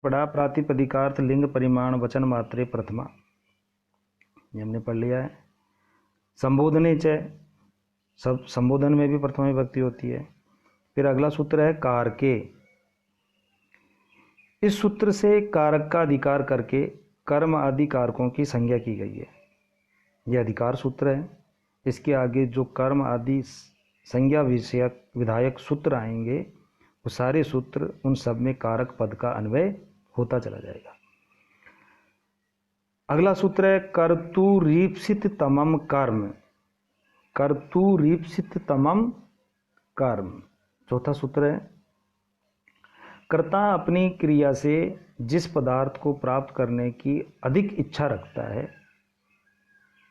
पढ़ा प्रातिपदिकार्थ लिंग परिमाण वचन मात्रे प्रथमा, ये हमने पढ़ लिया है। संबोधने च, सब संबोधन में भी प्रथमा विभक्ति होती है। फिर अगला सूत्र है कारके। इस सूत्र से कारक का अधिकार करके कर्म आदि कारकों की संज्ञा की गई है। यह अधिकार सूत्र है। इसके आगे जो कर्म आदि संज्ञा विषयक विधायक सूत्र आएंगे वो सारे सूत्र उन सब में कारक पद का अन्वय होता चला जाएगा। अगला सूत्र है कर्तुरीप्सित तमम कर्म। कर्तुरीप्सित तमम कर्म चौथा सूत्र है। कर्ता अपनी क्रिया से जिस पदार्थ को प्राप्त करने की अधिक इच्छा रखता है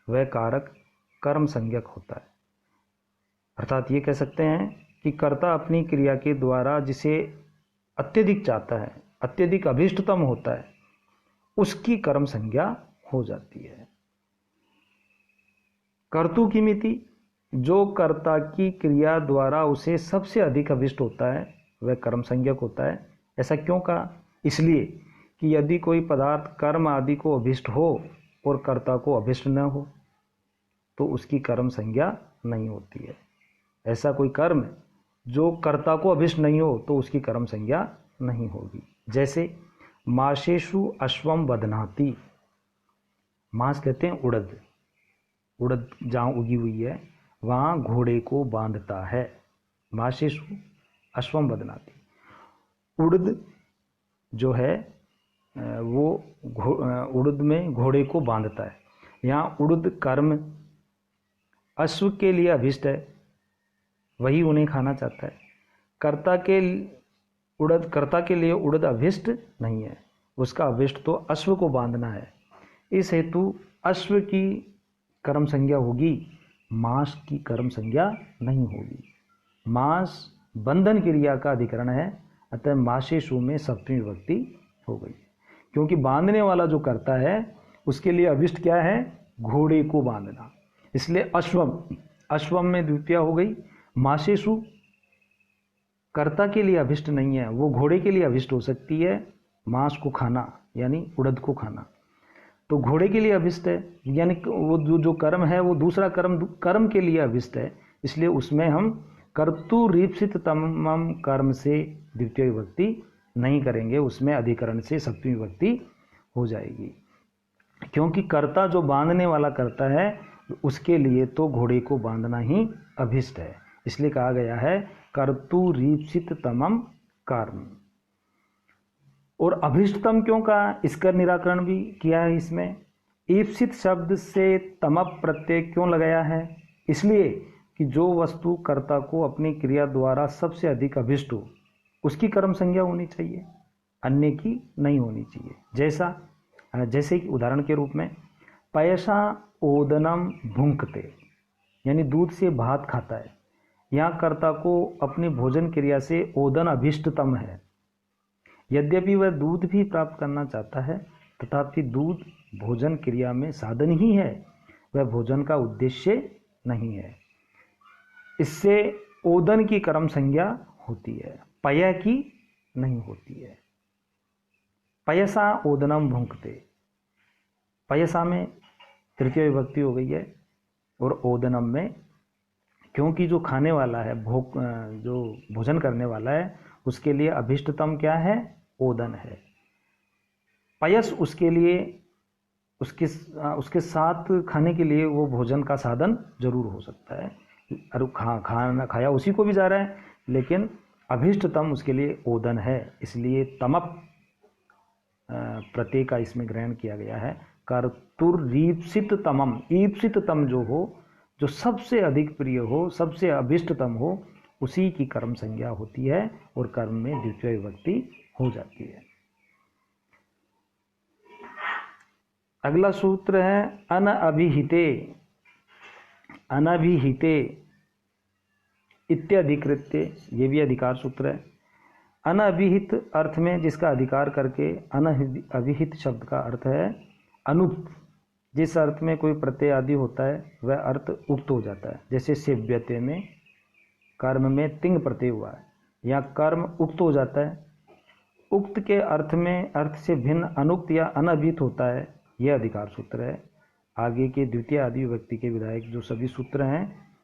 वह कारक कर्म संज्ञक होता है। अर्थात ये कह सकते हैं कि कर्ता अपनी क्रिया के द्वारा जिसे अत्यधिक चाहता है, अत्यधिक अभीष्टतम होता है, उसकी कर्म संज्ञा हो जाती है। कर्तु की मिति, जो कर्ता की क्रिया द्वारा उसे सबसे अधिक अभिष्ट होता है वह कर्म संज्ञक होता है। ऐसा क्यों कहा? इसलिए कि यदि कोई पदार्थ कर्म आदि को अभिष्ट हो और कर्ता को अभिष्ट न हो तो उसकी कर्म संज्ञा नहीं होती है। ऐसा कोई कर्म जो कर्ता को अभिष्ट नहीं हो तो उसकी कर्म संज्ञा नहीं होगी। जैसे माशेषु अश्वम बदनाति, मांस कहते हैं उड़द, उड़द जहाँ उगी हुई है वहाँ घोड़े को बांधता है। माशेषु अश्वम बदनाति, उड़द जो है वो उड़द में घोड़े को बांधता है। यहाँ उड़द कर्म अश्व के लिए अभिष्ट है, वही उन्हें खाना चाहता है। कर्ता के लिए उड़द अभिष्ट नहीं है, उसका अभिष्ट तो अश्व को बांधना है। इस हेतु अश्व की कर्म संज्ञा होगी, मांस की कर्म संज्ञा नहीं होगी। मांस बंधन क्रिया का अधिकरण है, अतः माशेषु में सप्तमी विभक्ति हो गई। क्योंकि बांधने वाला जो करता है उसके लिए अभिष्ट क्या है? घोड़े को बांधना, इसलिए अश्वम में द्वितीया हो गई। माशेषु कर्ता के लिए अभिष्ट नहीं है, वो घोड़े के लिए अभिष्ट हो सकती है, मांस को खाना यानी उड़द को खाना। तो घोड़े के लिए अभिष्ट है, यानी वो जो कर्म है वो दूसरा कर्म के लिए अभिष्ट है, इसलिए उसमें हम कर्तुरीप्सित तमम कर्म से द्वितीय विभक्ति नहीं करेंगे, उसमें अधिकरण से सप्तमी विभक्ति हो जाएगी। क्योंकि कर्ता जो बांधने वाला करता है उसके लिए तो घोड़े को बांधना ही अभिष्ट है, इसलिए कहा गया है कर्तुरीप्सित तमम कर्म। और अभिष्टतम क्यों कहा, इसका निराकरण भी किया है इसमें। ईप्सित शब्द से तमप प्रत्यय क्यों लगाया है? इसलिए कि जो वस्तु कर्ता को अपनी क्रिया द्वारा सबसे अधिक अभिष्ट हो उसकी कर्म संज्ञा होनी चाहिए, अन्य की नहीं होनी चाहिए। जैसे कि उदाहरण के रूप में पयसा ओदनम भुंकते, यानी दूध से भात खाता है। यहाँ कर्ता को अपनी भोजन क्रिया से ओदन अभिष्टतम है। यद्यपि वह दूध भी प्राप्त करना चाहता है तथापि दूध भोजन क्रिया में साधन ही है, वह भोजन का उद्देश्य नहीं है। इससे ओदन की कर्म संज्ञा होती है, पय की नहीं होती है। पयसा ओदनम भुंकते, पयसा में तृतीय विभक्ति हो गई है और ओदनम में, क्योंकि जो खाने वाला है जो भोजन करने वाला है उसके लिए अभिष्टतम क्या है? ओदन है। पयस उसके लिए उसके साथ खाने के लिए वो भोजन का साधन जरूर हो सकता है, और खाना खाया उसी को भी जा रहा है, लेकिन अभिष्टतम उसके लिए ओदन है, इसलिए तमप प्रत्यय का इसमें ग्रहण किया गया है। कर्तुरीप्सित तमम, ईप्सित तम जो हो, जो सबसे अधिक प्रिय हो, सबसे अभिष्टतम हो, उसी की कर्म संज्ञा होती है और कर्म में द्वितीय विभक्ति हो जाती है। अगला सूत्र है अनअभिहिते। अनभिहिते इत्याधिकृत्य, ये भी अधिकार सूत्र है। अनअभिहित अर्थ में जिसका अधिकार करके अनअभिहित शब्द का अर्थ है अनुक्त। जिस अर्थ में कोई प्रत्यय आदि होता है वह अर्थ उक्त हो जाता है। जैसे सेव्यते में कर्म में तिंग प्रत्यय हुआ है, यहाँ कर्म उक्त हो जाता है उक्त के अर्थ में अर्थ से भिन्न अनुक्त या अनभिहित होता है, यह अधिकार सूत्र है। आगे के द्वितीय आदि व्यक्ति के विधायक जो सभी सूत्र हैं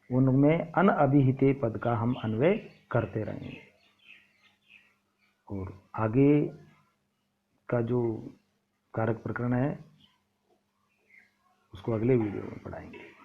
उनमें अनअभिहित पद का हम अन्वय करते रहेंगे। और आगे का जो कारक प्रकरण है उसको अगले वीडियो में पढ़ाएंगे।